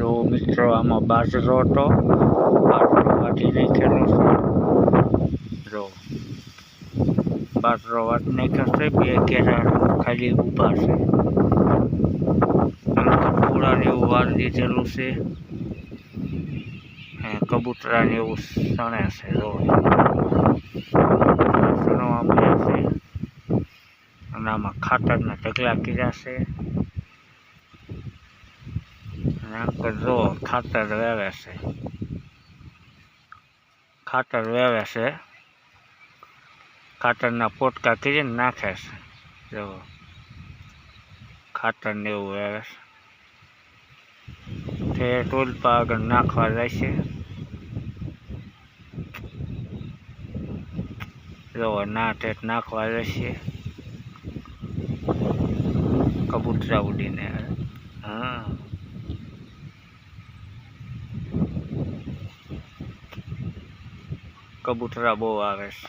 જો મિત્રો આમાં બાજરો હતો, બાજરો વાટી નાખેલો છે. જો બાજરો વાટી નાખ્યો છે, બે કેરા ખાલી ઊભા છે. આમ તો પૂળાને એવું વાળી દીધેલું છે, કબૂતરાને એવું સણે છે. જો સણવા મળ્યા છે અને આમાં ખાતરના ઢગલા કર્યા છે. જો ખાતર વેવે છે, ખાતર વેવે છે, ખાતરના પોટકા કરીને નાખે છે. જો ખાતર ને એવું વેવે છે, તે ટોલપા આગળ નાખવા જાય છે. જો ના ઠેઠ નાખવા જશે, કબૂતરા ઉડીને. હા, કબૂતરા બહુ આવે છે.